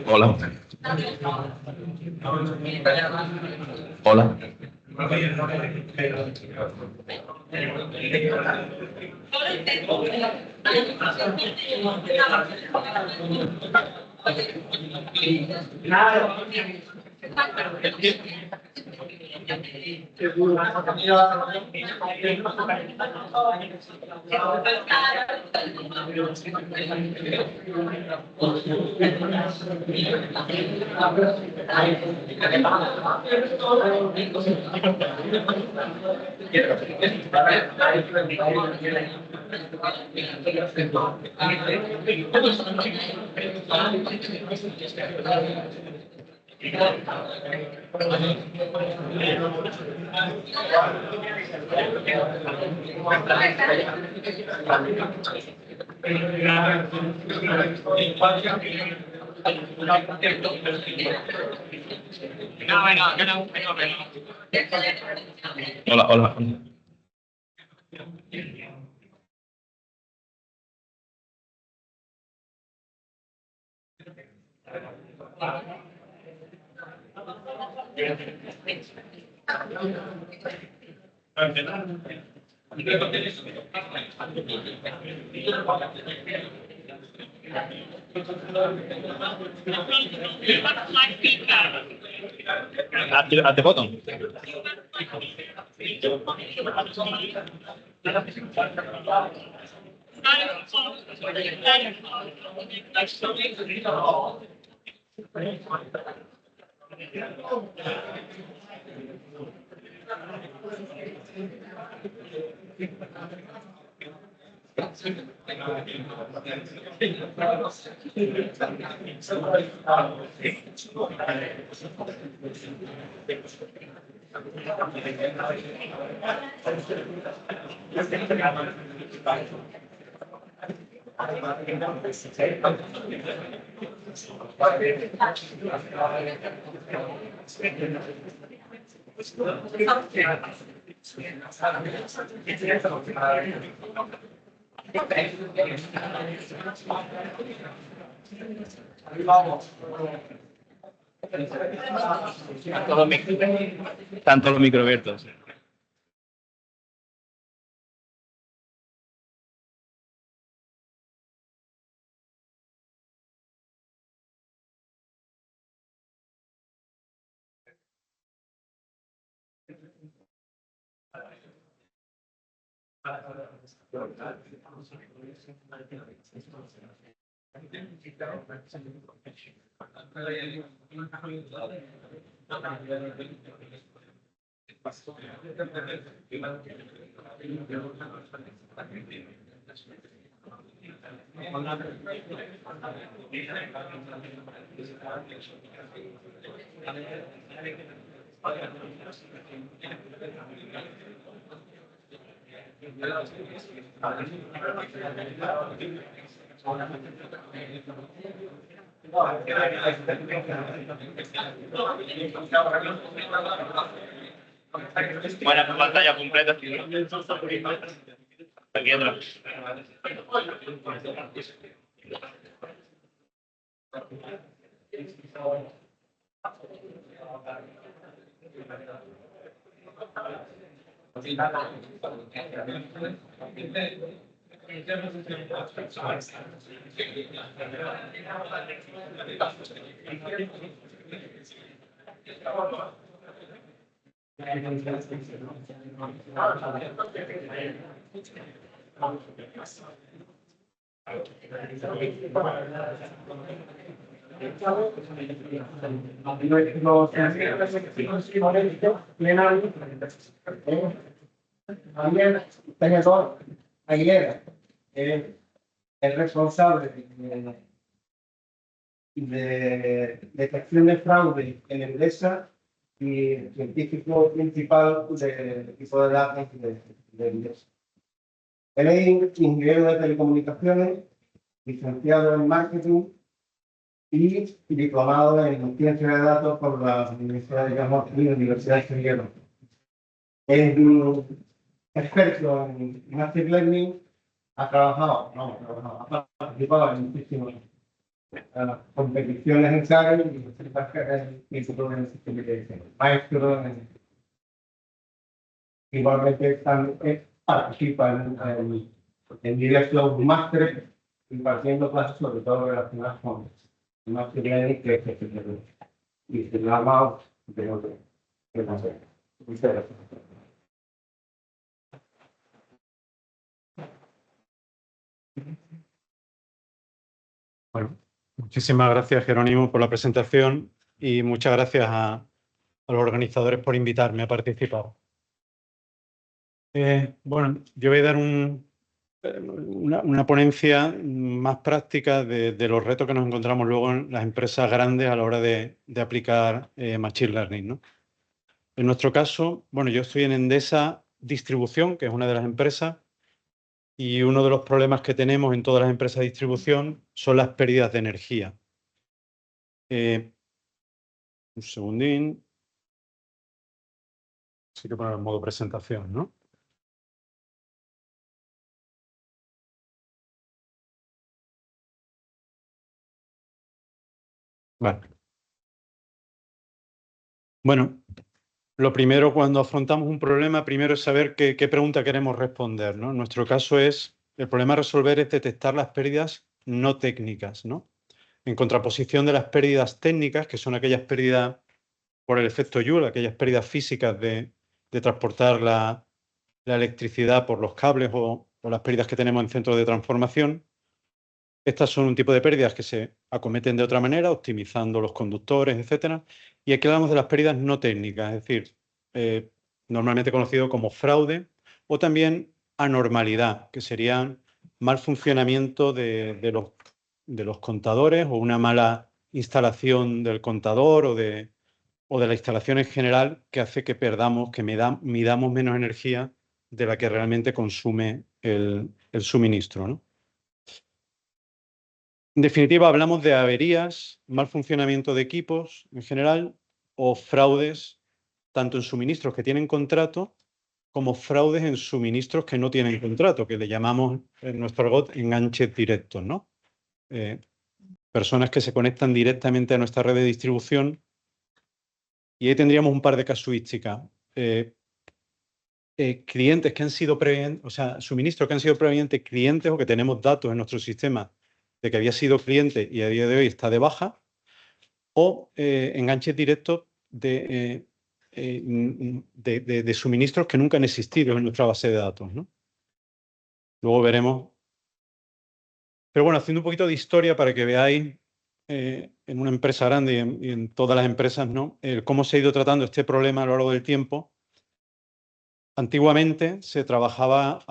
Hola. Hola. Hola, hola. Hazte foto. Están todos los micros abiertos. Buena pantalla completa. Aquí atrás. Ayer, el responsable de detección de fraude en Endesa y científico principal del equipo de datos de Endesa. Él es ingeniero de telecomunicaciones, licenciado en marketing y diplomado en ciencia de datos por la Universidad de Johns Hopkins y la Universidad de Sevilla. Es experto en Machine Learning, ha participado en muchísimas competiciones en SAGE y maestro igualmente participa en diversos másteres impartiendo clases sobre todo relacionadas con el Machine Learning y se llama muchas gracias. Bueno, muchísimas gracias, Jerónimo, por la presentación y muchas gracias a los organizadores por invitarme a participar. Bueno, yo voy a dar una ponencia más práctica de los retos que nos encontramos luego en las empresas grandes a la hora de aplicar Machine Learning, ¿no? En nuestro caso, bueno, yo estoy en Endesa Distribución, que es una de las empresas, y uno de los problemas que tenemos en todas las empresas de distribución son las pérdidas de energía. Un segundín. Sí que poner en modo presentación, ¿no? Vale. Bueno, lo primero cuando afrontamos un problema, primero es saber qué pregunta queremos responder, ¿no? En nuestro caso el problema a resolver es detectar las pérdidas no técnicas, ¿no? En contraposición de las pérdidas técnicas, que son aquellas pérdidas por el efecto Joule, aquellas pérdidas físicas de transportar la electricidad por los cables o las pérdidas que tenemos en centros de transformación. Estas son un tipo de pérdidas que se acometen de otra manera, optimizando los conductores, etcétera. Y aquí hablamos de las pérdidas no técnicas, es decir, normalmente conocido como fraude o también anormalidad, que serían mal funcionamiento de los contadores o una mala instalación del contador o de la instalación en general que hace que perdamos, que midamos menos energía de la que realmente consume el suministro, ¿no? En definitiva, hablamos de averías, mal funcionamiento de equipos en general o fraudes tanto en suministros que tienen contrato como fraudes en suministros que no tienen contrato, que le llamamos en nuestro argot enganches directos, ¿no? Personas que se conectan directamente a nuestra red de distribución y ahí tendríamos un par de casuísticas. Clientes que han sido previamente, o sea, suministros que han sido previamente clientes o que tenemos datos en nuestro sistema de que había sido cliente y a día de hoy está de baja, o enganches directos de suministros que nunca han existido en nuestra base de datos, ¿no? Luego veremos. Pero bueno, haciendo un poquito de historia para que veáis en una empresa grande y en todas las empresas, ¿no? Cómo se ha ido tratando este problema a lo largo del tiempo. Antiguamente se trabajaba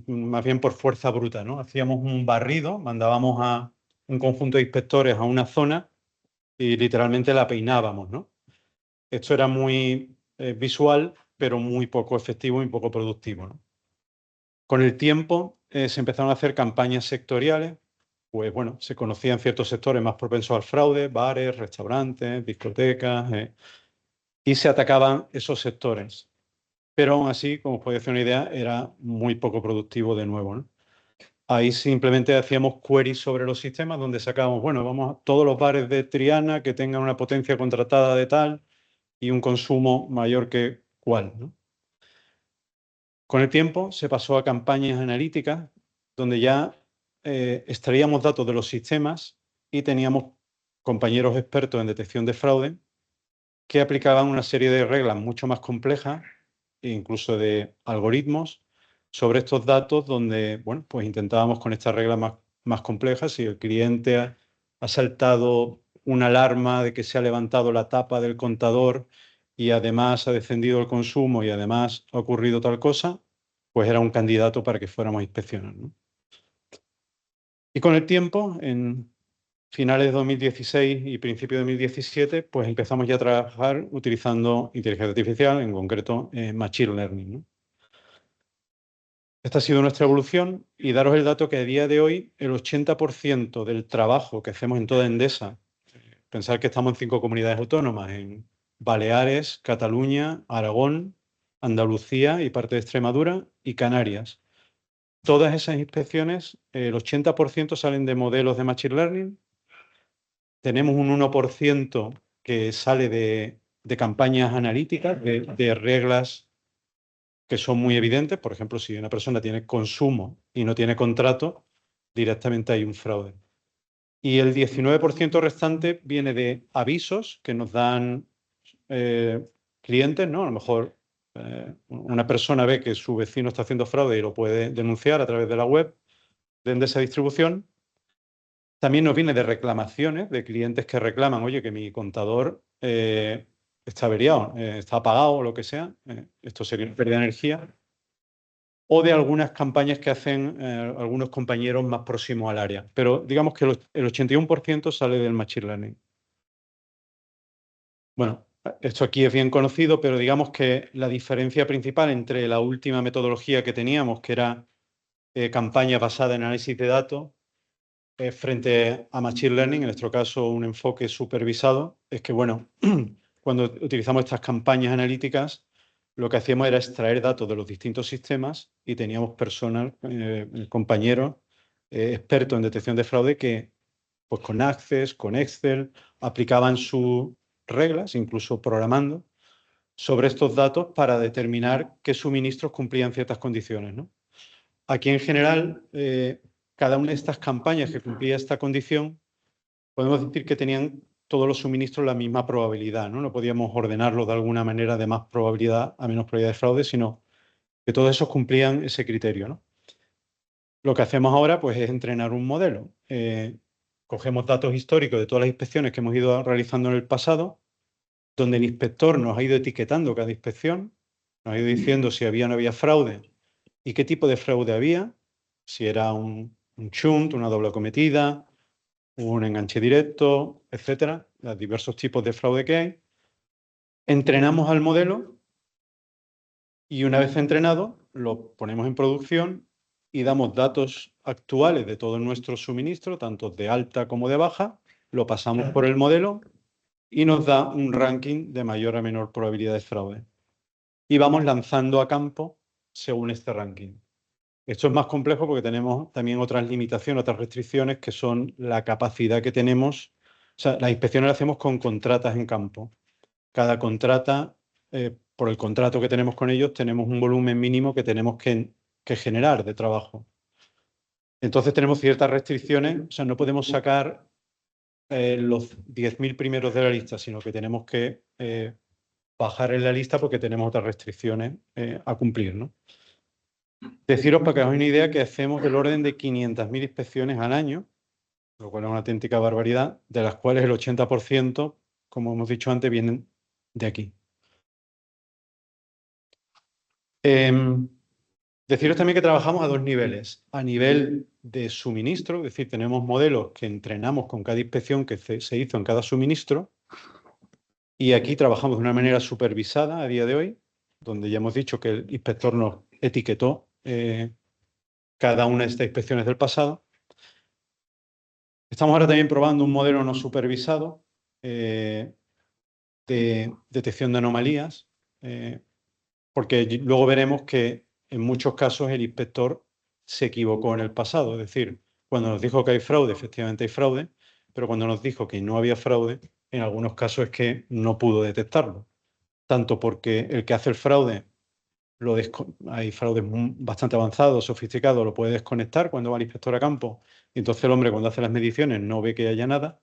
más bien por fuerza bruta, ¿no? Hacíamos un barrido, mandábamos a un conjunto de inspectores a una zona y literalmente la peinábamos, ¿no? Esto era muy visual, pero muy poco efectivo y poco productivo, ¿no? Con el tiempo se empezaron a hacer campañas sectoriales, pues bueno, se conocían ciertos sectores más propensos al fraude, bares, restaurantes, discotecas, y se atacaban esos sectores. Pero aún así, como os podéis hacer una idea, era muy poco productivo de nuevo, ¿no? Ahí simplemente hacíamos queries sobre los sistemas donde sacábamos, bueno, vamos a todos los bares de Triana que tengan una potencia contratada de tal y un consumo mayor que cuál, ¿no? Con el tiempo se pasó a campañas analíticas donde ya extraíamos datos de los sistemas y teníamos compañeros expertos en detección de fraude que aplicaban una serie de reglas mucho más complejas e incluso de algoritmos sobre estos datos donde, bueno, pues intentábamos con estas reglas más complejas, si el cliente ha saltado una alarma de que se ha levantado la tapa del contador y además ha descendido el consumo y además ha ocurrido tal cosa, pues era un candidato para que fuéramos a inspeccionar, ¿no? Y con el tiempo, en finales de 2016 y principio de 2017, pues empezamos ya a trabajar utilizando inteligencia artificial, en concreto Machine Learning, ¿no? Esta ha sido nuestra evolución y daros el dato que a día de hoy el 80% del trabajo que hacemos en toda Endesa, pensar que estamos en 5 comunidades autónomas, en Baleares, Cataluña, Aragón, Andalucía y parte de Extremadura y Canarias. Todas esas inspecciones, el 80% salen de modelos de Machine Learning. Tenemos un 1% que sale de campañas analíticas, de reglas que son muy evidentes. Por ejemplo, si una persona tiene consumo y no tiene contrato, directamente hay un fraude. Y el 19% restante viene de avisos que nos dan clientes, ¿no? A lo mejor una persona ve que su vecino está haciendo fraude y lo puede denunciar a través de la web de Endesa Distribución. También nos viene de reclamaciones de clientes que reclaman, oye, que mi contador está averiado, está apagado o lo que sea. Esto sería una pérdida de energía. O de algunas campañas que hacen algunos compañeros más próximos al área. Pero digamos que el 81% sale del Machine Learning. Bueno, esto aquí es bien conocido, pero digamos que la diferencia principal entre la última metodología que teníamos, que era campaña basada en análisis de datos, frente a Machine Learning, en nuestro caso un enfoque supervisado, es que, bueno, cuando utilizamos estas campañas analíticas, lo que hacíamos era extraer datos de los distintos sistemas y teníamos personas, compañeros, expertos en detección de fraude que, pues con Access, con Excel, aplicaban sus reglas, incluso programando, sobre estos datos para determinar qué suministros cumplían ciertas condiciones, ¿no? Aquí, en general, cada una de estas campañas que cumplía esta condición, podemos decir que tenían todos los suministros la misma probabilidad, ¿no? No podíamos ordenarlo de alguna manera de más probabilidad a menos probabilidad de fraude, sino que todos esos cumplían ese criterio, ¿no? Lo que hacemos ahora, pues, es entrenar un modelo. Cogemos datos históricos de todas las inspecciones que hemos ido realizando en el pasado, donde el inspector nos ha ido etiquetando cada inspección, nos ha ido diciendo si había o no había fraude y qué tipo de fraude había, si era un shunt, una doble acometida, un enganche directo, etcétera, los diversos tipos de fraude que hay. Entrenamos al modelo y una vez entrenado lo ponemos en producción y damos datos actuales de todo nuestro suministro, tanto de alta como de baja, lo pasamos por el modelo y nos da un ranking de mayor a menor probabilidad de fraude. Y vamos lanzando a campo según este ranking. Esto es más complejo porque tenemos también otras limitaciones, otras restricciones, que son la capacidad que tenemos. O sea, las inspecciones las hacemos con contratas en campo. Cada contrata, por el contrato que tenemos con ellos, tenemos un volumen mínimo que tenemos que generar de trabajo. Entonces tenemos ciertas restricciones, o sea, no podemos sacar los 10.000 primeros de la lista, sino que tenemos que bajar en la lista porque tenemos otras restricciones a cumplir, ¿no? Deciros, para que os hagáis una idea, que hacemos del orden de 500.000 inspecciones al año, lo cual es una auténtica barbaridad, de las cuales el 80%, como hemos dicho antes, vienen de aquí. Deciros también que trabajamos a dos niveles. A nivel de suministro, es decir, tenemos modelos que entrenamos con cada inspección que se hizo en cada suministro, y aquí trabajamos de una manera supervisada a día de hoy, donde ya hemos dicho que el inspector nos etiquetó cada una de estas inspecciones del pasado. Estamos ahora también probando un modelo no supervisado de detección de anomalías, porque luego veremos que en muchos casos el inspector se equivocó en el pasado. Es decir, cuando nos dijo que hay fraude, efectivamente hay fraude, pero cuando nos dijo que no había fraude, en algunos casos es que no pudo detectarlo. Tanto porque el que hace el fraude, hay fraudes bastante avanzados, sofisticados, lo puede desconectar cuando va el inspector a campo, y entonces el hombre, cuando hace las mediciones, no ve que haya nada,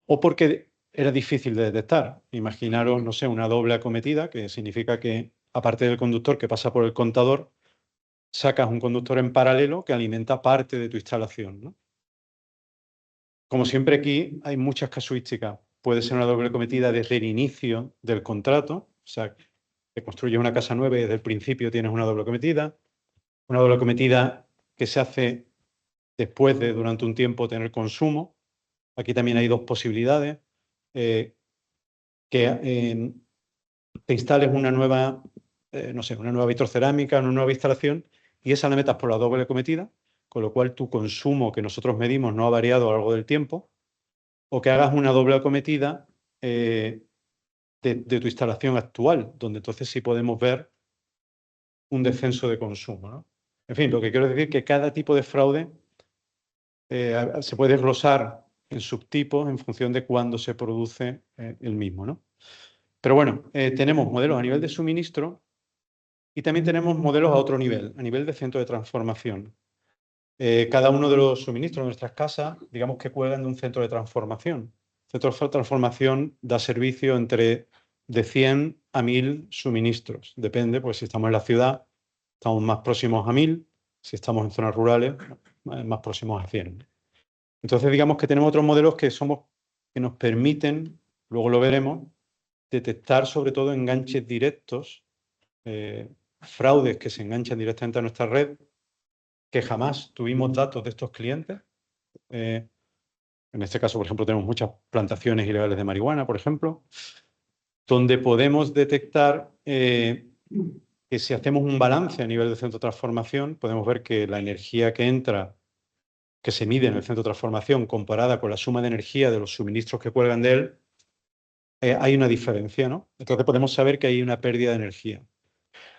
o porque era difícil de detectar. Imaginaros, no sé, una doble acometida, que significa que, aparte del conductor que pasa por el contador, sacas un conductor en paralelo que alimenta parte de tu instalación, ¿no? Como siempre, aquí hay muchas casuísticas. Puede ser una doble acometida desde el inicio del contrato, o sea, que construyes una casa nueva y desde el principio tienes una doble acometida. Una doble acometida que se hace después de, durante un tiempo, tener consumo. Aquí también hay dos posibilidades. Que te instales una nueva, no sé, una nueva vitrocerámica, una nueva instalación, y esa la metas por la doble cometida, con lo cual tu consumo que nosotros medimos no ha variado a lo largo del tiempo, o que hagas una doble acometida de tu instalación actual, donde entonces sí podemos ver un descenso de consumo, ¿no? En fin, lo que quiero decir es que cada tipo de fraude se puede desglosar en subtipos en función de cuándo se produce el mismo, ¿no? Pero bueno, tenemos modelos a nivel de suministro y también tenemos modelos a otro nivel, a nivel de centro de transformación. Cada uno de los suministros de nuestras casas, digamos que cuelgan de un centro de transformación. El centro de transformación da servicio entre de 100 a 1000 suministros. Depende, pues si estamos en la ciudad, estamos más próximos a 1000, si estamos en zonas rurales, más próximos a 100. Entonces, digamos que tenemos otros modelos que nos permiten, luego lo veremos, detectar sobre todo enganches directos, fraudes que se enganchan directamente a nuestra red, que jamás tuvimos datos de estos clientes. En este caso, por ejemplo, tenemos muchas plantaciones ilegales de marihuana, por ejemplo, donde podemos detectar que si hacemos un balance a nivel de centro de transformación, podemos ver que la energía que entra, que se mide en el centro de transformación, comparada con la suma de energía de los suministros que cuelgan de él, hay una diferencia, ¿no? Entonces podemos saber que hay una pérdida de energía.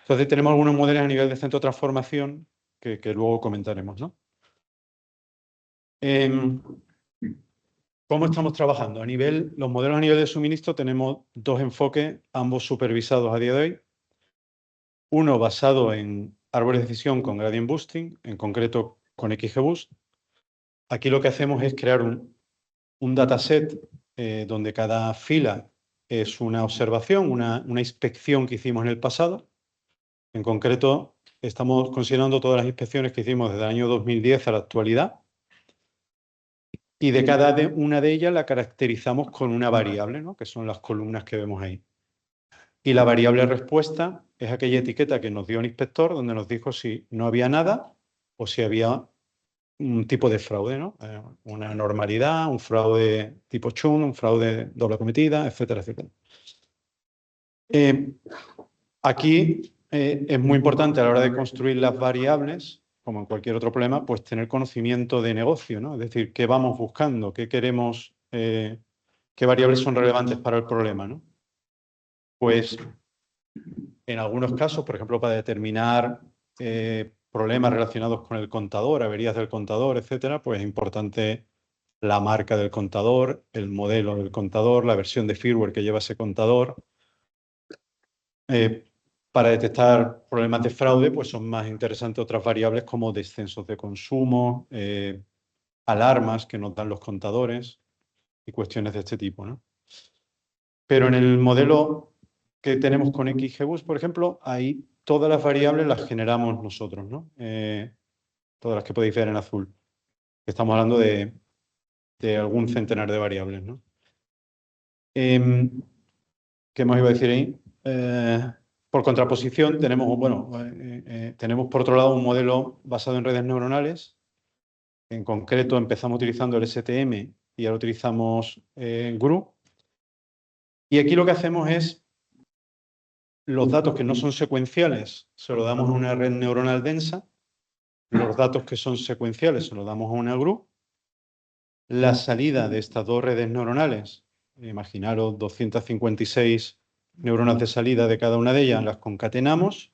Entonces tenemos algunos modelos a nivel de centro de transformación que luego comentaremos, ¿no? ¿Cómo estamos trabajando? Los modelos a nivel de suministro tenemos dos enfoques, ambos supervisados a día de hoy. Uno basado en árboles de decisión con gradient boosting, en concreto con XGBoost. Aquí lo que hacemos es crear un dataset donde cada fila es una observación, una inspección que hicimos en el pasado. En concreto, estamos considerando todas las inspecciones que hicimos desde el año 2010 a la actualidad. Y de cada una de ellas la caracterizamos con una variable, ¿no? Que son las columnas que vemos ahí. Y la variable respuesta es aquella etiqueta que nos dio el inspector, donde nos dijo si no había nada o si había un tipo de fraude, ¿no? Una normalidad, un fraude tipo chun, un fraude doble cometida, etcétera, etcétera. Aquí es muy importante a la hora de construir las variables, como en cualquier otro problema, pues tener conocimiento de negocio, ¿no? Es decir, qué vamos buscando, qué queremos, qué variables son relevantes para el problema, ¿no? Pues en algunos casos, por ejemplo, para determinar problemas relacionados con el contador, averías del contador, etcétera, pues es importante la marca del contador, el modelo del contador, la versión de firmware que lleva ese contador. Para detectar problemas de fraude, pues son más interesantes otras variables como descensos de consumo, alarmas que nos dan los contadores y cuestiones de este tipo, ¿no? Pero en el modelo que tenemos con XGBoost, por ejemplo, ahí todas las variables las generamos nosotros, ¿no? Todas las que podéis ver en azul. Estamos hablando de algún centenar de variables, ¿no? ¿Qué más iba a decir ahí? Por contraposición, tenemos, bueno, tenemos por otro lado un modelo basado en redes neuronales. En concreto, empezamos utilizando el STM y ahora utilizamos GRU. Y aquí lo que hacemos es los datos que no son secuenciales, se los damos a una red neuronal densa. Los datos que son secuenciales se los damos a una GRU. La salida de estas dos redes neuronales, imaginaros 256 neuronas de salida de cada una de ellas, las concatenamos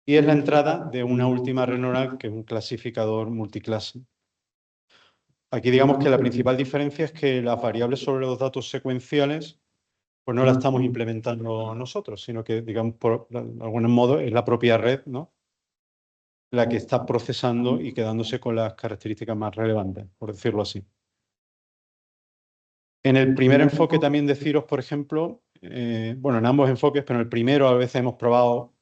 y es la entrada de una última red neuronal que es un clasificador multiclase. Aquí digamos que la principal diferencia es que las variables sobre los datos secuenciales pues no las estamos implementando nosotros, sino que, digamos, de algún modo es la propia red, ¿no?, la que está procesando y quedándose con las características más relevantes, por decirlo así. En el primer enfoque también deciros, por ejemplo, bueno, en ambos enfoques, pero en el primero a veces hemos probado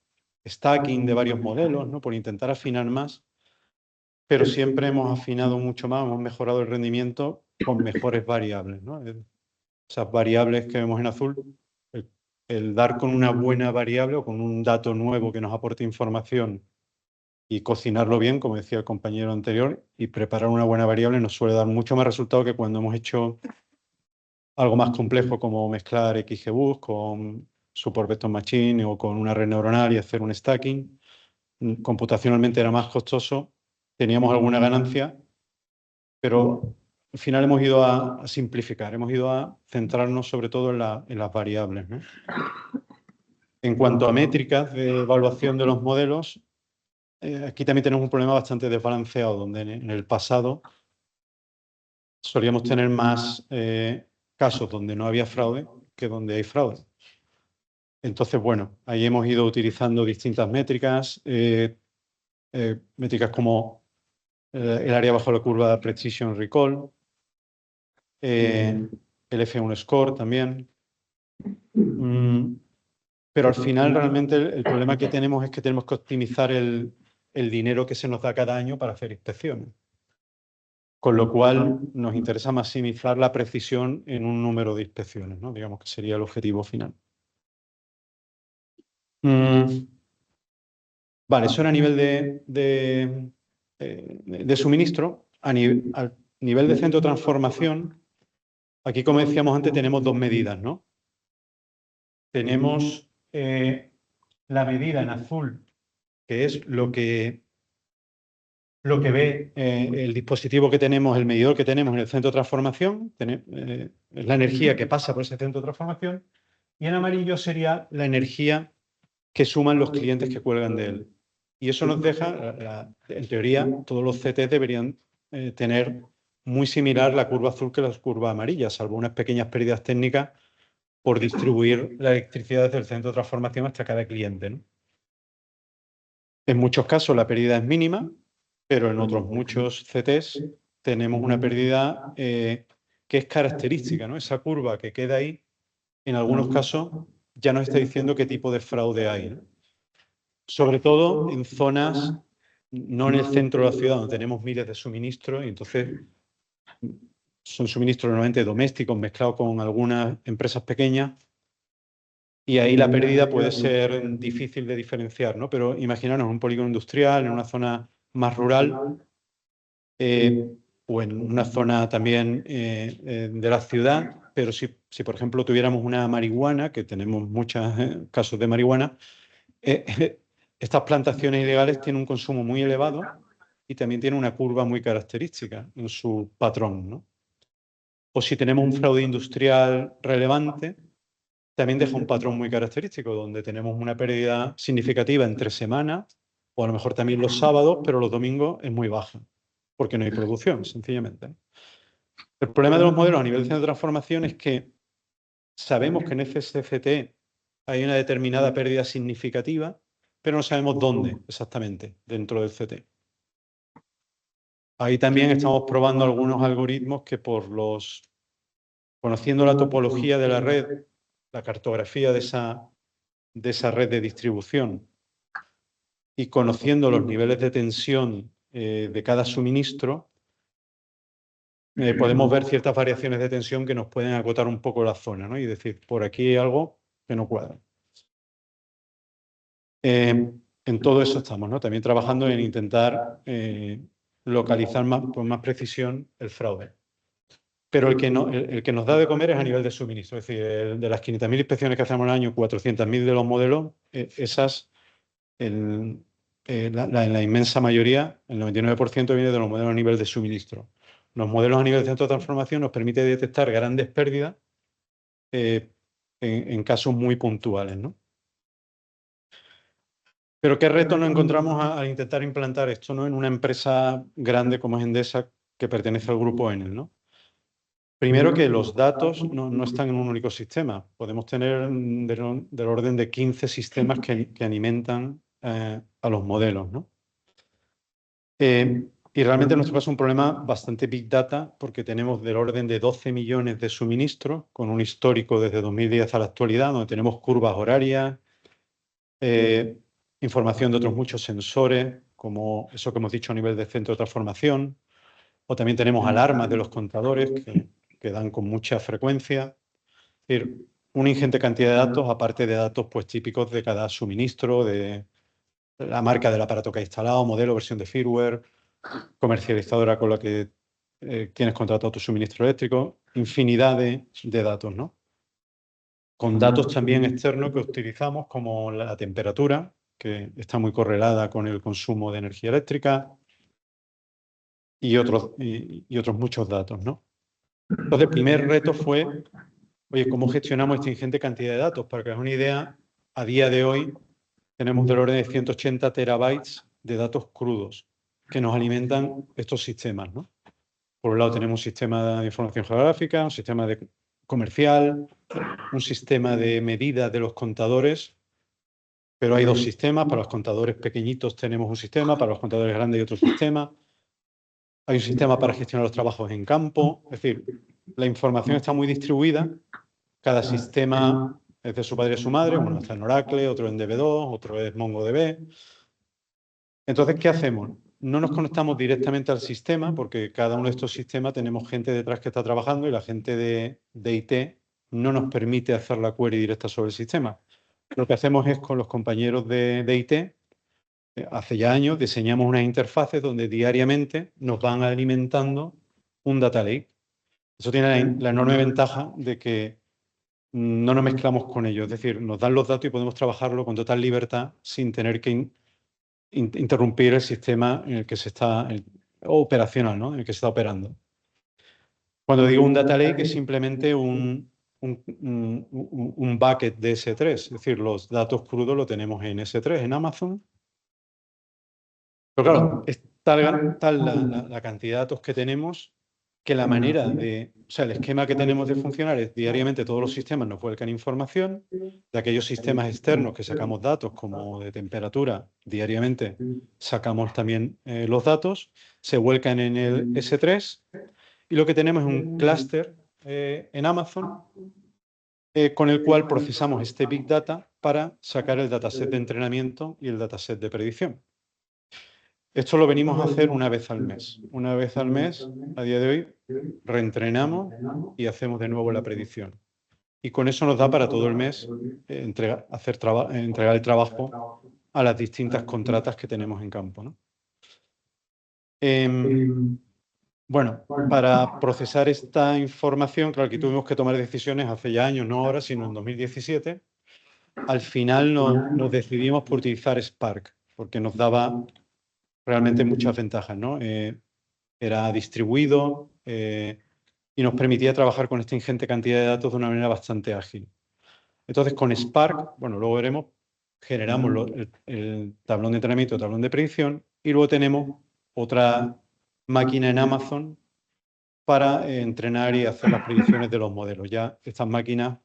stacking de varios modelos, ¿no?, por intentar afinar más, pero siempre hemos afinado mucho más, hemos mejorado el rendimiento con mejores variables, ¿no? Esas variables que vemos en azul, el dar con una buena variable o con un dato nuevo que nos aporte información y cocinarlo bien, como decía el compañero anterior, y preparar una buena variable nos suele dar mucho más resultado que cuando hemos hecho algo más complejo como mezclar XGBoost con Support Vector Machine o con una red neuronal y hacer un stacking. Computacionalmente era más costoso, teníamos alguna ganancia, pero al final hemos ido a simplificar, hemos ido a centrarnos sobre todo en las variables, ¿no? En cuanto a métricas de evaluación de los modelos, aquí también tenemos un problema bastante desbalanceado, donde en el pasado solíamos tener más casos donde no había fraude que donde hay fraude. Entonces, bueno, ahí hemos ido utilizando distintas métricas, métricas como el área bajo la curva Precision Recall, el F1 Score también. Pero al final realmente el problema que tenemos es que tenemos que optimizar el dinero que se nos da cada año para hacer inspecciones. Con lo cual nos interesa maximizar la precisión en un número de inspecciones, ¿no? Digamos que sería el objetivo final. Vale, eso era a nivel de suministro. Al nivel de centro de transformación, aquí, como decíamos antes, tenemos dos medidas, ¿no? Tenemos la medida en azul, que es lo que ve el dispositivo que tenemos, el medidor que tenemos en el centro de transformación, es la energía que pasa por ese centro de transformación, y en amarillo sería la energía que suman los clientes que cuelgan de él. Y eso nos deja, en teoría, todos los CTs deberían tener muy similar la curva azul que la curva amarilla, salvo unas pequeñas pérdidas técnicas por distribuir la electricidad desde el centro de transformación hasta cada cliente, ¿no? En muchos casos la pérdida es mínima, pero en otros muchos CTs tenemos una pérdida que es característica, ¿no? Esa curva que queda ahí, en algunos casos ya nos está diciendo qué tipo de fraude hay, ¿no? Sobre todo en zonas, no en el centro de la ciudad, donde tenemos miles de suministros, y entonces son suministros normalmente domésticos mezclados con algunas empresas pequeñas, y ahí la pérdida puede ser difícil de diferenciar, ¿no? Pero imaginaros en un polígono industrial, en una zona más rural, o en una zona también de la ciudad, pero si por ejemplo tuviéramos una marihuana, que tenemos muchos casos de marihuana, estas plantaciones ilegales tienen un consumo muy elevado y también tienen una curva muy característica en su patrón, ¿no? O si tenemos un fraude industrial relevante, también deja un patrón muy característico, donde tenemos una pérdida significativa entre semanas, o a lo mejor también los sábados, pero los domingos es muy baja, porque no hay producción, sencillamente. El problema de los modelos a nivel de centro de transformación es que sabemos que en FSCT hay una determinada pérdida significativa, pero no sabemos dónde exactamente dentro del CT. Ahí también estamos probando algunos algoritmos que conociendo la topología de la red, la cartografía de esa red de distribución y conociendo los niveles de tensión de cada suministro, podemos ver ciertas variaciones de tensión que nos pueden acotar un poco la zona, ¿no? Y decir, por aquí hay algo que no cuadra. En todo eso estamos, ¿no? También trabajando en intentar localizar con más precisión el fraude. Pero el que nos da de comer es a nivel de suministro. Es decir, de las 500.000 inspecciones que hacemos al año, 400.000 de los modelos, esas, en la inmensa mayoría, el 99% viene de los modelos a nivel de suministro. Los modelos a nivel de centro de transformación nos permiten detectar grandes pérdidas en casos muy puntuales, ¿no? Pero ¿qué retos nos encontramos al intentar implantar esto, ¿no? En una empresa grande como es Endesa, que pertenece al grupo Enel, ¿no? Primero, que los datos no están en un único sistema. Podemos tener del orden de 15 sistemas que alimentan a los modelos, ¿no? Y realmente en nuestro caso es un problema bastante big data, porque tenemos del orden de 12 millones de suministros, con un histórico desde 2010 a la actualidad, donde tenemos curvas horarias, información de otros muchos sensores, como eso que hemos dicho a nivel de centro de transformación, o también tenemos alarmas de los contadores que dan con mucha frecuencia. Es decir, una ingente cantidad de datos, aparte de datos pues típicos de cada suministro, de la marca del aparato que ha instalado, modelo, versión de firmware, comercializadora con la que tienes contratado tu suministro eléctrico, infinidad de datos, ¿no? Con datos también externos que utilizamos como la temperatura, que está muy correlada con el consumo de energía eléctrica y otros muchos datos, ¿no? Entonces, el primer reto fue, oye, ¿cómo gestionamos esta ingente cantidad de datos? Para que os una idea, a día de hoy tenemos del orden de 180 terabytes de datos crudos que nos alimentan estos sistemas, ¿no? Por un lado tenemos un sistema de información geográfica, un sistema comercial, un sistema de medida de los contadores, pero hay dos sistemas. Para los contadores pequeñitos tenemos un sistema, para los contadores grandes hay otro sistema. Hay un sistema para gestionar los trabajos en campo. Es decir, la información está muy distribuida. Cada sistema es de su padre y su madre. Uno está en Oracle, otro en DB2, otro es MongoDB. Entonces, ¿qué hacemos? No nos conectamos directamente al sistema porque cada uno de estos sistemas tenemos gente detrás que está trabajando y la gente de IT no nos permite hacer la query directa sobre el sistema. Lo que hacemos es con los compañeros de IT, hace ya años diseñamos unas interfaces donde diariamente nos van alimentando un data lake. Eso tiene la enorme ventaja de que no nos mezclamos con ellos, es decir, nos dan los datos y podemos trabajarlo con total libertad sin tener que interrumpir el sistema en el que se está, operacional, ¿no? En el que se está operando. Cuando digo un data lake es simplemente un bucket de S3, es decir, los datos crudos los tenemos en S3, en Amazon. Pero claro, es tal la cantidad de datos que tenemos que la manera o sea, el esquema que tenemos de funcionar es diariamente todos los sistemas nos vuelcan información, de aquellos sistemas externos que sacamos datos como de temperatura, diariamente sacamos también los datos, se vuelcan en el S3 y lo que tenemos es un clúster en Amazon con el cual procesamos este Big Data para sacar el dataset de entrenamiento y el dataset de predicción. Esto lo venimos a hacer una vez al mes. Una vez al mes, a día de hoy, reentrenamos y hacemos de nuevo la predicción. Y con eso nos da para todo el mes entregar el trabajo a las distintas contratas que tenemos en campo, ¿no? Bueno, para procesar esta información, claro, aquí tuvimos que tomar decisiones hace ya años, no ahora, sino en 2017. Al final nos decidimos por utilizar Spark, porque nos daba realmente muchas ventajas, ¿no? Era distribuido y nos permitía trabajar con esta ingente cantidad de datos de una manera bastante ágil. Entonces, con Spark, bueno, luego veremos, generamos el tablón de entrenamiento, el tablón de predicción, y luego tenemos otra máquina en Amazon para entrenar y hacer las predicciones de los modelos. Ya estas máquinas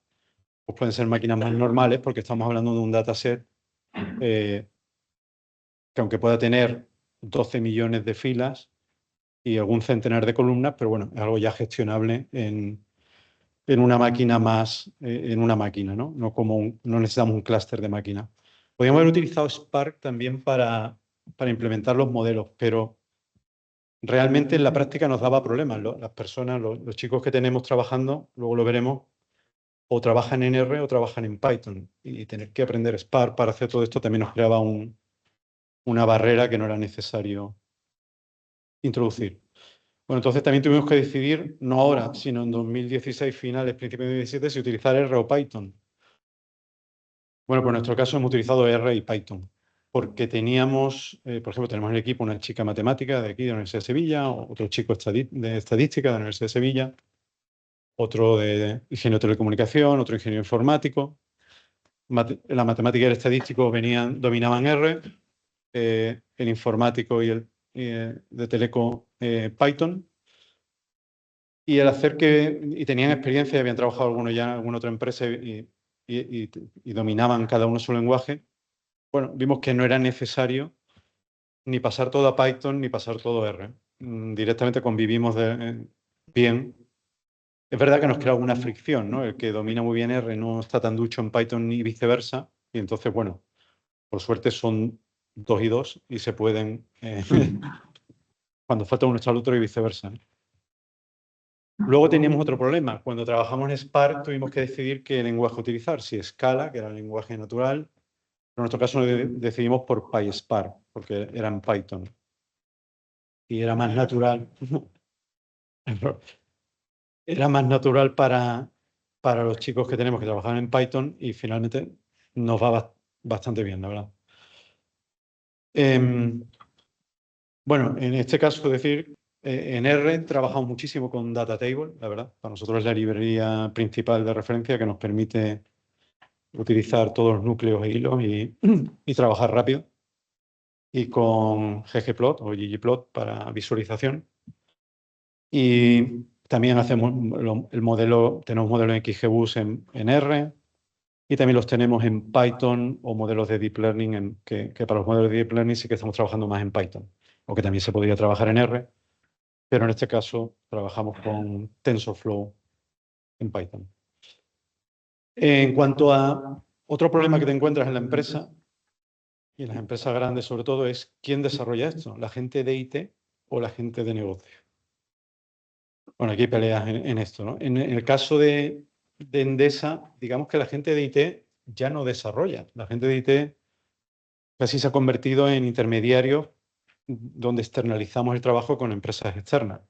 pues pueden ser máquinas más normales porque estamos hablando de un dataset que aunque pueda tener 12 millones de filas y algún centenar de columnas, pero bueno, es algo ya gestionable en una máquina más, en una máquina, ¿no? No necesitamos un clúster de máquinas. Podríamos haber utilizado Spark también para implementar los modelos, pero realmente en la práctica nos daba problemas. Las personas, los chicos que tenemos trabajando, luego lo veremos, o trabajan en R o trabajan en Python. Y tener que aprender Spark para hacer todo esto también nos creaba una barrera que no era necesario introducir. Bueno, entonces también tuvimos que decidir, no ahora, sino en 2016, finales, principios de 2017, si utilizar R o Python. Bueno, pues en nuestro caso hemos utilizado R y Python, porque teníamos, por ejemplo, tenemos en el equipo una chica matemática de aquí, de la Universidad de Sevilla, otro chico de estadística de la Universidad de Sevilla, otro de ingeniero de telecomunicación, otro ingeniero informático. La matemática y el estadístico dominaban R, el informático y el de teleco Python. Y el hacer y tenían experiencia, habían trabajado algunos ya en alguna otra empresa y dominaban cada uno su lenguaje, bueno, vimos que no era necesario ni pasar todo a Python ni pasar todo a R. Directamente convivimos bien. Es verdad que nos crea alguna fricción, ¿no? El que domina muy bien R no está tan ducho en Python ni viceversa. Y entonces, bueno, por suerte son 2 y 2 y se pueden, cuando falta uno está el otro y viceversa, ¿no? Luego teníamos otro problema. Cuando trabajamos en Spark tuvimos que decidir qué lenguaje utilizar. Si Scala, que era el lenguaje natural, en nuestro caso decidimos por PySpark, porque era en Python. Y era más natural. Era más natural para los chicos que tenemos que trabajar en Python y finalmente nos va bastante bien, la verdad. Bueno, en este caso, decir, en R trabajamos muchísimo con Data Table, la verdad. Para nosotros es la librería principal de referencia que nos permite utilizar todos los núcleos e hilos y trabajar rápido. Y con ggplot o ggplot para visualización. Y también hacemos el modelo, tenemos modelos en XGBoost en R y también los tenemos en Python o modelos de Deep Learning, que para los modelos de Deep Learning sí que estamos trabajando más en Python, o que también se podría trabajar en R, pero en este caso trabajamos con TensorFlow en Python. En cuanto a otro problema que te encuentras en la empresa, y en las empresas grandes sobre todo, es quién desarrolla esto, la gente de IT o la gente de negocio. Bueno, aquí hay peleas en esto, ¿no? En el caso de Endesa, digamos que la gente de IT ya no desarrolla. La gente de IT casi se ha convertido en intermediarios donde externalizamos el trabajo con empresas externas.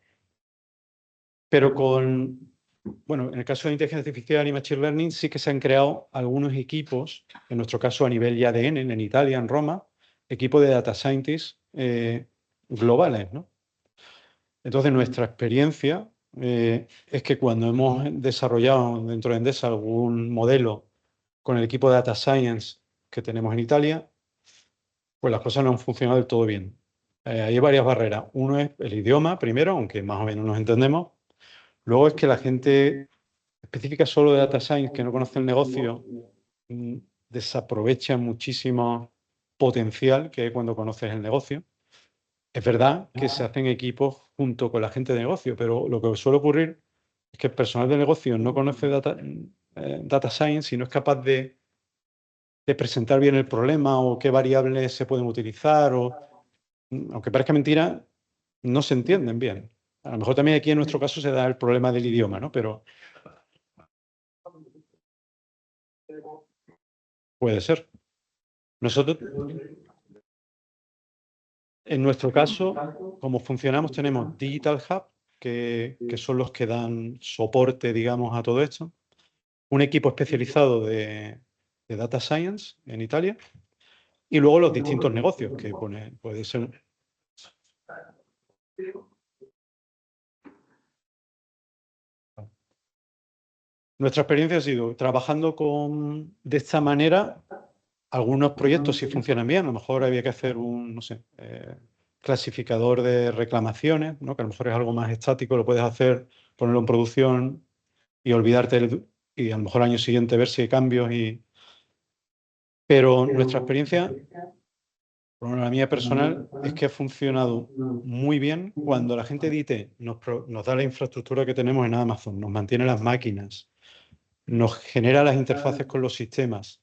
Pero bueno, en el caso de inteligencia artificial y machine learning sí que se han creado algunos equipos, en nuestro caso a nivel ya de ENEL, en Italia, en Roma, equipos de data scientists globales, ¿no? Entonces, nuestra experiencia es que cuando hemos desarrollado dentro de Endesa algún modelo con el equipo de Data Science que tenemos en Italia, pues las cosas no han funcionado del todo bien. Hay varias barreras. Uno es el idioma, primero, aunque más o menos nos entendemos. Luego es que la gente específica solo de Data Science que no conoce el negocio desaprovecha muchísimo potencial que hay cuando conoces el negocio. Es verdad que se hacen equipos junto con la gente de negocio, pero lo que suele ocurrir es que el personal de negocio no conoce data science y no es capaz de presentar bien el problema o qué variables se pueden utilizar, o, aunque parezca mentira, no se entienden bien. A lo mejor también aquí en nuestro caso se da el problema del idioma, ¿no? Pero puede ser. Nosotros, en nuestro caso, como funcionamos, tenemos Digital Hub, que son los que dan soporte, digamos, a todo esto. Un equipo especializado de Data Science en Italia y luego los distintos negocios que puede ser. Nuestra experiencia ha sido trabajando de esta manera. Algunos proyectos sí funcionan bien, a lo mejor había que hacer un, no sé, clasificador de reclamaciones, ¿no? Que a lo mejor es algo más estático, lo puedes hacer, ponerlo en producción y olvidarte y a lo mejor al año siguiente ver si hay cambios. Pero nuestra experiencia, por la mía personal, es que ha funcionado muy bien cuando la gente de IT nos da la infraestructura que tenemos en Amazon, nos mantiene las máquinas, nos genera las interfaces con los sistemas.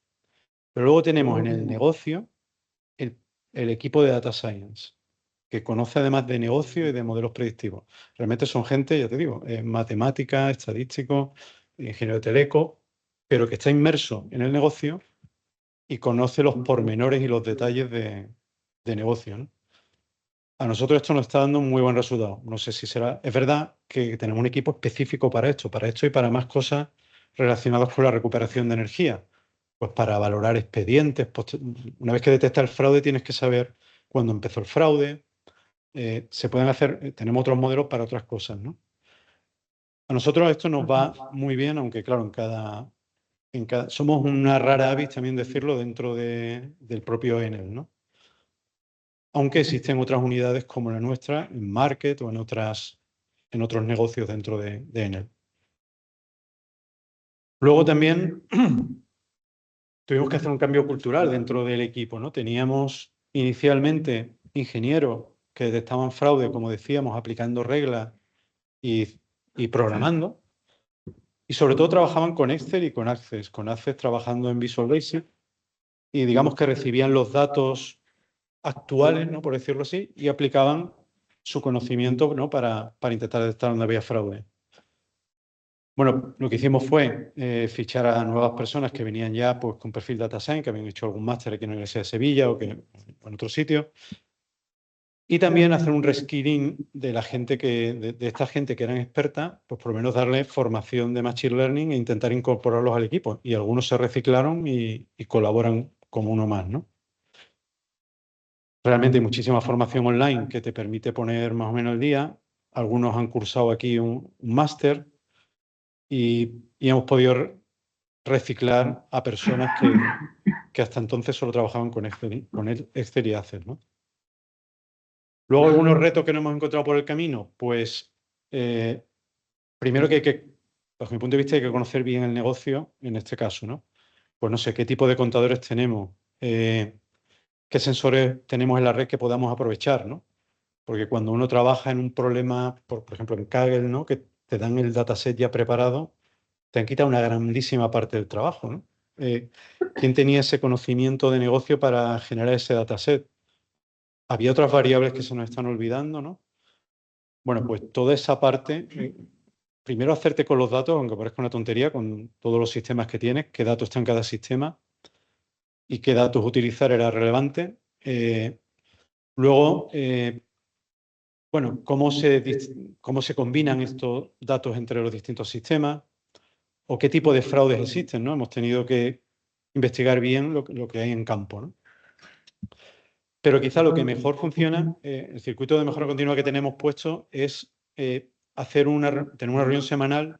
Pero luego tenemos en el negocio el equipo de Data Science, que conoce además de negocio y de modelos predictivos. Realmente son gente, ya te digo, matemática, estadístico, ingeniero de teleco, pero que está inmerso en el negocio y conoce los pormenores y los detalles de negocio, ¿no? A nosotros esto nos está dando un muy buen resultado. No sé si será. Es verdad que tenemos un equipo específico para esto y para más cosas relacionadas con la recuperación de energía. Pues para valorar expedientes. Una vez que detecta el fraude, tienes que saber cuándo empezó el fraude. Se pueden hacer, tenemos otros modelos para otras cosas, ¿no? A nosotros esto nos va muy bien, aunque claro, somos una rara avis, también decirlo, dentro del propio Enel, ¿no? Aunque existen otras unidades como la nuestra, en Market o en otros negocios dentro de Enel. Luego también tuvimos que hacer un cambio cultural dentro del equipo, ¿no? Teníamos inicialmente ingenieros que detectaban fraude, como decíamos, aplicando reglas y programando. Y sobre todo trabajaban con Excel y con Access. Con Access trabajando en Visual Basic y digamos que recibían los datos actuales, ¿no? Por decirlo así, y aplicaban su conocimiento, ¿no? para intentar detectar dónde había fraude. Bueno, lo que hicimos fue fichar a nuevas personas que venían ya pues, con perfil Data Science, que habían hecho algún máster aquí en la Universidad de Sevilla o en otro sitio. Y también hacer un reskilling de la gente de esta gente que eran expertas, pues por lo menos darle formación de Machine Learning e intentar incorporarlos al equipo. Y algunos se reciclaron y colaboran como uno más, ¿no? Realmente hay muchísima formación online que te permite poner más o menos el día. Algunos han cursado aquí un máster y hemos podido reciclar a personas que hasta entonces solo trabajaban con Excel y Access, ¿no? Luego, algunos retos que nos hemos encontrado por el camino, pues primero bajo mi punto de vista, hay que conocer bien el negocio en este caso, ¿no? Pues no sé qué tipo de contadores tenemos, qué sensores tenemos en la red que podamos aprovechar, ¿no? Porque cuando uno trabaja en un problema, por ejemplo en Kaggle, ¿no? Que te dan el dataset ya preparado, te han quitado una grandísima parte del trabajo, ¿no? ¿Quién tenía ese conocimiento de negocio para generar ese dataset? Había otras variables que se nos están olvidando, ¿no? Bueno, pues toda esa parte, primero hacerte con los datos, aunque parezca una tontería, con todos los sistemas que tienes, qué datos está en cada sistema y qué datos utilizar era relevante. Luego, bueno, cómo se combinan estos datos entre los distintos sistemas o qué tipo de fraudes existen, ¿no? Hemos tenido que investigar bien lo que hay en campo, ¿no? Pero quizá lo que mejor funciona, el circuito de mejora continua que tenemos puesto es tener una reunión semanal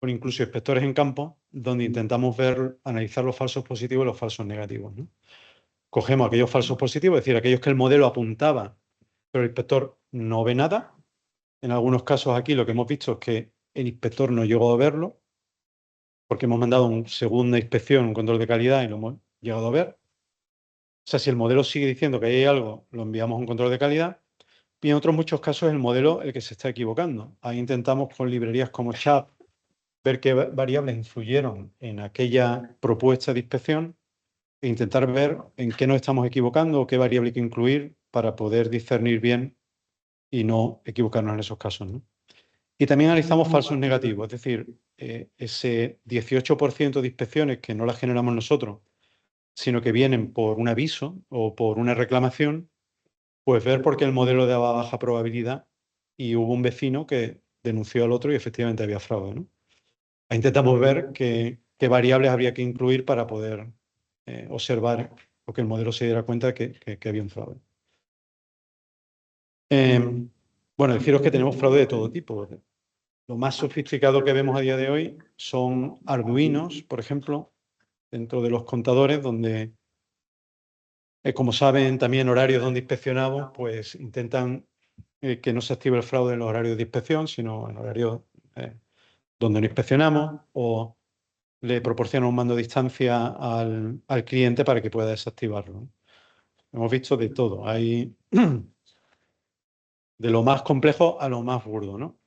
con incluso inspectores en campo, donde intentamos analizar los falsos positivos y los falsos negativos, ¿no? Cogemos aquellos falsos positivos, es decir, aquellos que el modelo apuntaba, pero el inspector no ve nada. En algunos casos aquí lo que hemos visto es que el inspector no llegó a verlo, porque hemos mandado una segunda inspección, un control de calidad y lo hemos llegado a ver. O sea, si el modelo sigue diciendo que hay algo, lo enviamos a un control de calidad. Y en otros muchos casos es el modelo el que se está equivocando. Ahí intentamos con librerías como CHAP ver qué variables influyeron en aquella propuesta de inspección e intentar ver en qué nos estamos equivocando o qué variable hay que incluir para poder discernir bien y no equivocarnos en esos casos, ¿no? Y también analizamos falsos negativos, es decir, ese 18% de inspecciones que no las generamos nosotros, sino que vienen por un aviso o por una reclamación, pues ver por qué el modelo daba baja probabilidad y hubo un vecino que denunció al otro y efectivamente había fraude, ¿no? Ahí intentamos ver qué variables habría que incluir para poder observar o que el modelo se diera cuenta que había un fraude. Bueno, deciros que tenemos fraude de todo tipo. Lo más sofisticado que vemos a día de hoy son arduinos, por ejemplo, dentro de los contadores, donde, como saben, también horarios donde inspeccionamos, pues intentan que no se active el fraude en los horarios de inspección, sino en horarios donde no inspeccionamos, o le proporciona un mando a distancia al cliente para que pueda desactivarlo, ¿no? Hemos visto de todo. Hay de lo más complejo a lo más burdo, ¿no?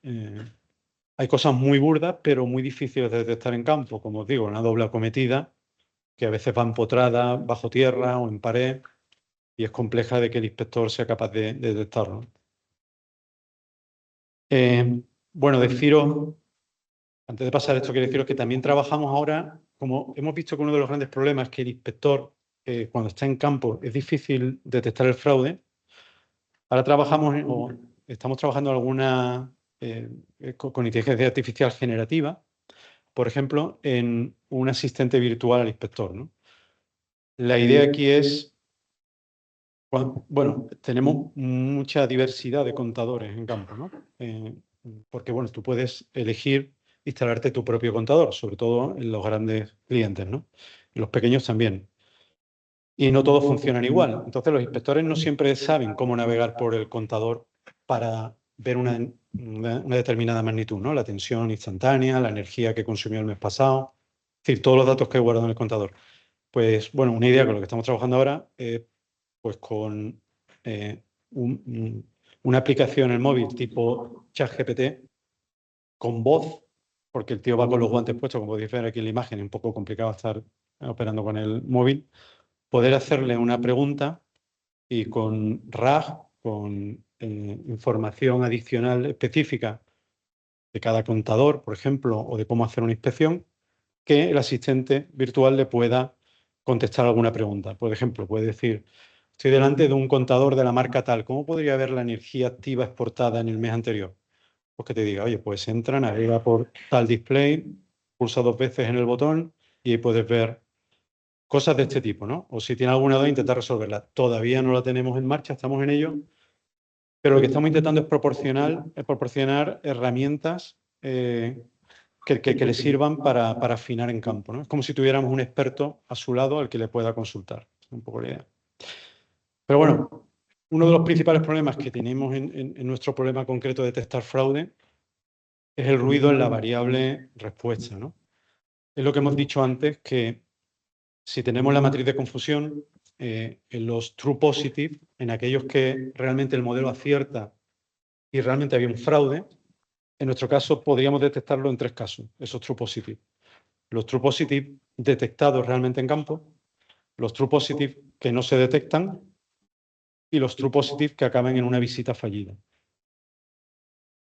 Hay cosas muy burdas, pero muy difíciles de detectar en campo, como os digo, una doble acometida, que a veces va empotrada bajo tierra o en pared, y es compleja de que el inspector sea capaz de detectarlo. Bueno, deciros, antes de pasar esto, quiero deciros que también trabajamos ahora, como hemos visto que uno de los grandes problemas es que el inspector, cuando está en campo, es difícil detectar el fraude. Ahora estamos trabajando con inteligencia artificial generativa, por ejemplo, en un asistente virtual al inspector, ¿no? La idea aquí es, bueno, tenemos mucha diversidad de contadores en campo, ¿no? Porque, bueno, tú puedes elegir instalarte tu propio contador, sobre todo en los grandes clientes, ¿no? En los pequeños también. Y no todos funcionan igual. Entonces, los inspectores no siempre saben cómo navegar por el contador para ver una determinada magnitud, ¿no? La tensión instantánea, la energía que consumió el mes pasado, es decir, todos los datos que he guardado en el contador. Pues, bueno, una idea con lo que estamos trabajando ahora es, pues, con una aplicación en el móvil tipo ChatGPT con voz, porque el tío va con los guantes puestos, como podéis ver aquí en la imagen, es un poco complicado estar operando con el móvil, poder hacerle una pregunta y con RAG, con información adicional específica de cada contador, por ejemplo, o de cómo hacer una inspección, que el asistente virtual le pueda contestar alguna pregunta. Por ejemplo, puede decir, estoy delante de un contador de la marca tal, ¿cómo podría ver la energía activa exportada en el mes anterior? Pues que te diga, oye, pues entra, navega por tal display, pulsa 2 veces en el botón y ahí puedes ver cosas de este tipo, ¿no? O si tiene alguna duda, intentar resolverla. Todavía no la tenemos en marcha, estamos en ello, pero lo que estamos intentando es proporcionar herramientas que le sirvan para afinar en campo, ¿no? Es como si tuviéramos un experto a su lado al que le pueda consultar. Es un poco la idea. Pero bueno, uno de los principales problemas que tenemos en nuestro problema concreto de detectar fraude es el ruido en la variable respuesta, ¿no? Es lo que hemos dicho antes, que si tenemos la matriz de confusión, en los true positive, en aquellos que realmente el modelo acierta y realmente había un fraude, en nuestro caso podríamos detectarlo en 3 casos, esos true positive. Los true positive detectados realmente en campo, los true positive que no se detectan y los true positive que acaban en una visita fallida.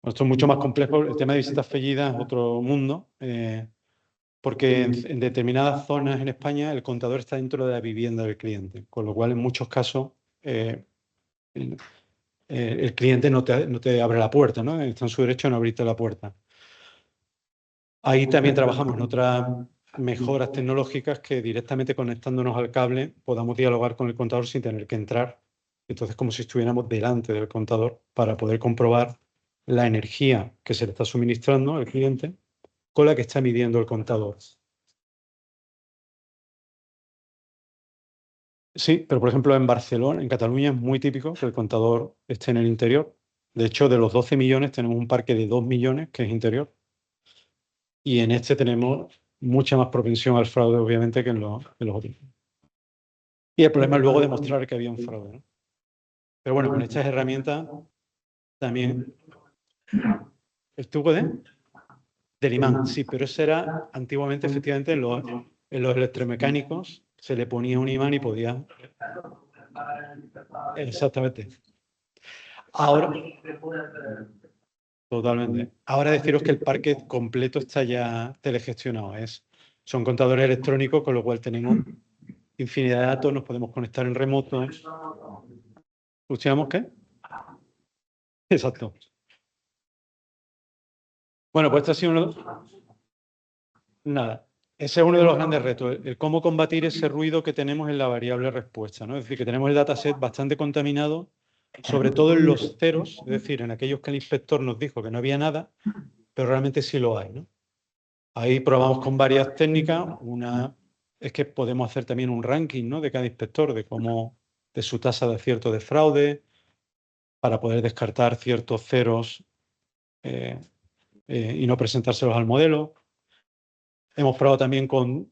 Esto es mucho más complejo, el tema de visitas fallidas es otro mundo, porque en determinadas zonas en España el contador está dentro de la vivienda del cliente, con lo cual en muchos casos el cliente no te abre la puerta, ¿no? Está en su derecho a no abrirte la puerta. Ahí también trabajamos en otras mejoras tecnológicas que directamente conectándonos al cable podamos dialogar con el contador sin tener que entrar. Entonces, como si estuviéramos delante del contador para poder comprobar la energía que se le está suministrando al cliente con la que está midiendo el contador. Sí, pero por ejemplo en Barcelona, en Cataluña, es muy típico que el contador esté en el interior. De hecho, de los 12 millones tenemos un parque de 2 millones que es interior. Y en este tenemos mucha más propensión al fraude, obviamente, que en los otros. Y el problema es luego demostrar que había un fraude, ¿no? Pero bueno, con estas herramientas también... ¿El tubo del imán? Sí, pero eso era antiguamente, efectivamente, en los electromecánicos se le ponía un imán y podía... Exactamente. Ahora... Totalmente. Ahora deciros que el parque completo está ya telegestionado. Son contadores electrónicos, con lo cual tenemos infinidad de datos, nos podemos conectar en remoto. ¿Usamos qué? Exacto. Bueno, pues este ha sido Nada. Ese es uno de los grandes retos, el cómo combatir ese ruido que tenemos en la variable respuesta, ¿no? Es decir, que tenemos el dataset bastante contaminado, sobre todo en los ceros, es decir, en aquellos que el inspector nos dijo que no había nada, pero realmente sí lo hay, ¿no? Ahí probamos con varias técnicas. Una es que podemos hacer también un ranking, ¿no?, de cada inspector, de su tasa de acierto de fraude, para poder descartar ciertos ceros y no presentárselos al modelo. Hemos probado también con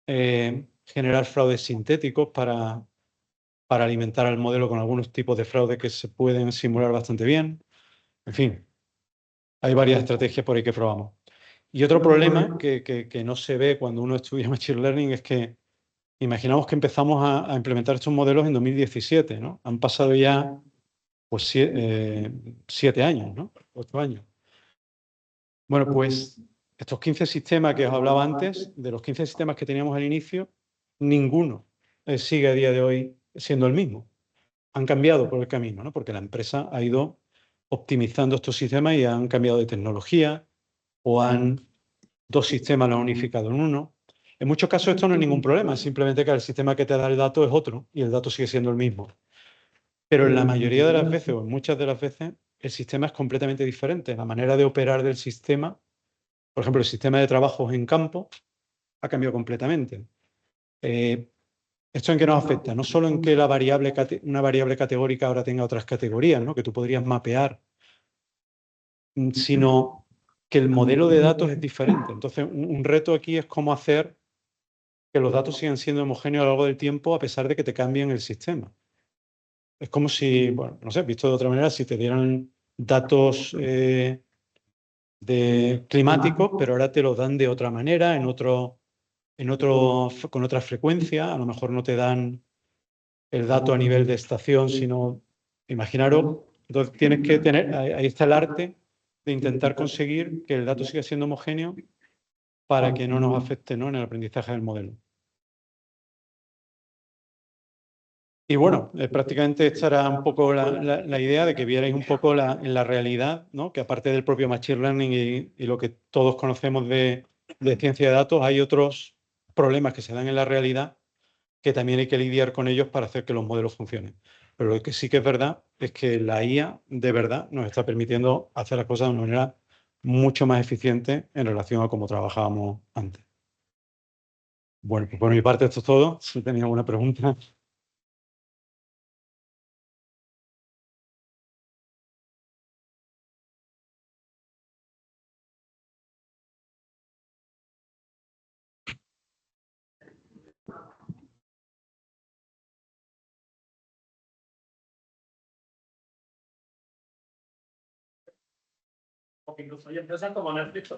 generar fraudes sintéticos para alimentar al modelo con algunos tipos de fraude que se pueden simular bastante bien. En fin, hay varias estrategias por ahí que probamos. Y otro problema que no se ve cuando uno estudia Machine Learning es que imaginamos que empezamos a implementar estos modelos en 2017, ¿no? Han pasado ya pues 7 años, ¿no? 8 años. Bueno, pues estos 15 sistemas que os hablaba antes, de los 15 sistemas que teníamos al inicio, ninguno sigue a día de hoy siendo el mismo. Han cambiado por el camino, ¿no? Porque la empresa ha ido optimizando estos sistemas y han cambiado de tecnología o dos sistemas los han unificado en uno. En muchos casos esto no es ningún problema, es simplemente que el sistema que te da el dato es otro y el dato sigue siendo el mismo. Pero en la mayoría de las veces, o en muchas de las veces, el sistema es completamente diferente. La manera de operar del sistema, por ejemplo, el sistema de trabajos en campo, ha cambiado completamente. ¿Esto en qué nos afecta? No solo en que una variable categórica ahora tenga otras categorías, ¿no?, que tú podrías mapear, sino que el modelo de datos es diferente. Entonces, un reto aquí es cómo hacer que los datos sigan siendo homogéneos a lo largo del tiempo a pesar de que te cambien el sistema. Es como si, bueno, no sé, visto de otra manera, si te dieran datos climáticos, pero ahora te los dan de otra manera, con otra frecuencia, a lo mejor no te dan el dato a nivel de estación, sino, imaginaros, entonces tienes que tener, ahí está el arte de intentar conseguir que el dato siga siendo homogéneo para que no nos afecte, ¿no?, en el aprendizaje del modelo. Y bueno, prácticamente esta era un poco la idea de que vierais un poco en la realidad, ¿no?, que aparte del propio Machine Learning y lo que todos conocemos de ciencia de datos, hay otros problemas que se dan en la realidad que también hay que lidiar con ellos para hacer que los modelos funcionen. Pero lo que sí que es verdad es que la IA de verdad nos está permitiendo hacer las cosas de una manera mucho más eficiente en relación a cómo trabajábamos antes. Bueno, pues por mi parte esto es todo. Si tenéis alguna pregunta. Porque incluso hay empresas como Netflix